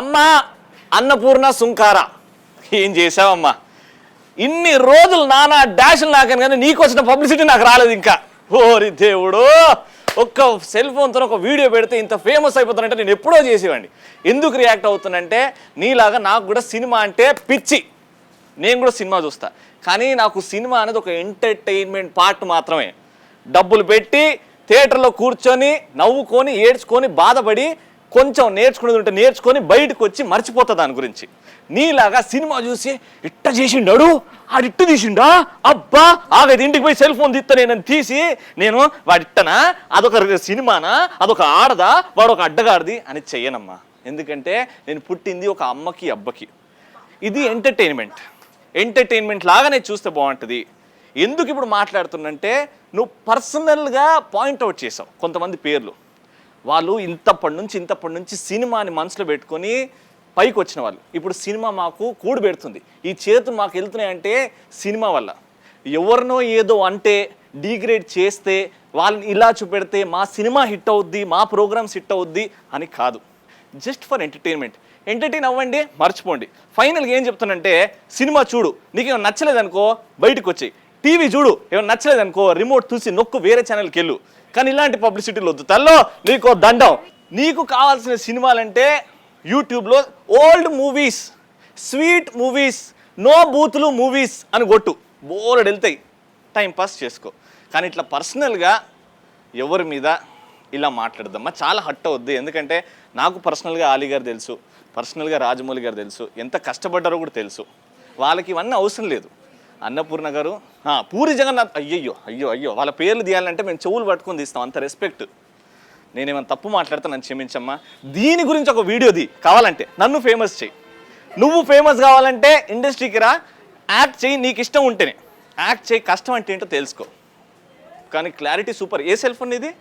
అమ్మా అన్నపూర్ణ సుంకార ఏం చేసావమ్మా? ఇన్ని రోజులు నానా డాష్లు నాకని కానీ నీకు వచ్చిన పబ్లిసిటీ నాకు రాలేదు ఇంకా. ఓరి దేవుడు, ఒక్క సెల్ ఫోన్తో ఒక వీడియో పెడితే ఇంత ఫేమస్ అయిపోతానంటే నేను ఎప్పుడో చేసేవాడిని. ఎందుకు రియాక్ట్ అవుతానంటే నీలాగా నాకు కూడా సినిమా అంటే పిచ్చి, నేను కూడా సినిమా చూస్తా. కానీ నాకు సినిమా అనేది ఒక ఎంటర్టైన్మెంట్ పార్ట్ మాత్రమే. డబ్బులు పెట్టి థియేటర్లో కూర్చొని నవ్వుకొని ఏడ్చుకొని బాధపడి కొంచెం నేర్చుకునేది ఉంటే నేర్చుకొని బయటకు వచ్చి మర్చిపోతా దాని గురించి. నీలాగా సినిమా చూసి ఇట్ట చేసిండాడు ఆడిట్టు తీసిండా, అబ్బా ఆగైతే ఇంటికి పోయి సెల్ ఫోన్ తీస్తా నేను తీసి నేను వాడిట్టనా, అదొక సినిమానా, అదొక ఆడదా, వాడు ఒక అడ్డగాడిది అని చెయ్యనమ్మా. ఎందుకంటే నేను పుట్టింది ఒక అమ్మకి అబ్బకి. ఇది ఎంటర్టైన్మెంట్ లాగానే చూస్తే బాగుంటుంది. ఎందుకు ఇప్పుడు మాట్లాడుతున్నంటే నువ్వు పర్సనల్గా పాయింట్అవుట్ చేసావు కొంతమంది పేర్లు. వాళ్ళు ఇంతప్పటి నుంచి సినిమాని మనసులో పెట్టుకొని పైకి వచ్చిన వాళ్ళు. ఇప్పుడు సినిమా మాకు కూడు పెడుతుంది, ఈ చేతులు మాకు వెళ్తున్నాయంటే సినిమా వల్ల. ఎవరినో ఏదో అంటే డిగ్రేడ్ చేస్తే వాళ్ళని ఇలా చూపెడితే మా సినిమా హిట్ అవుద్ది, మా ప్రోగ్రామ్స్ హిట్ అవుద్ది అని కాదు. జస్ట్ ఫర్ ఎంటర్టైన్ అవ్వండి, మర్చిపోండి. ఫైనల్గా ఏం చెప్తానంటే సినిమా చూడు, నీకు ఏమైనా నచ్చలేదనుకో బయటకు వచ్చి, టీవీ చూడు, ఏమైనా నచ్చలేదనుకో రిమోట్ చూసి నొక్కు వేరే ఛానల్కి వెళ్ళు. కానీ ఇలాంటి పబ్లిసిటీలు వద్దు. తల్లో నీకు దండం. నీకు కావాల్సిన సినిమాలంటే యూట్యూబ్లో old movies, sweet movies, no బూతులు మూవీస్ అని కొట్టు, బోర్డు వెళ్తాయి, టైంపాస్ చేసుకో. కానీ ఇట్లా పర్సనల్గా ఎవరి మీద ఇలా మాట్లాడదమ్మా, చాలా హట్ అవుద్ది. ఎందుకంటే నాకు పర్సనల్గా ఆలీ గారు తెలుసు, పర్సనల్గా రాజమౌళి గారు తెలుసు, ఎంత కష్టపడ్డారో కూడా తెలుసు. వాళ్ళకి ఇవన్నీ అవసరం లేదు. అన్నపూర్ణ గారు, పూరి జగన్నాథ్, అయ్యో వాళ్ళ పేర్లు తీయాలంటే మేము చెవులు పట్టుకొని తీస్తాం, అంత రెస్పెక్ట్. నేనేమైనా తప్పు మాట్లాడితే నన్ను క్షమించమ్మా. దీని గురించి ఒక వీడియో కావాలంటే నన్ను ఫేమస్ చేయి. నువ్వు ఫేమస్ కావాలంటే ఇండస్ట్రీకి రా, యాక్ట్ చేయి, నీకు ఇష్టం ఉంటేనే యాక్ట్ చేయి. కష్టం అంటే ఏంటో తెలుసుకో. కానీ క్లారిటీ సూపర్. ఏ సెల్ ఫోన్ ఇది?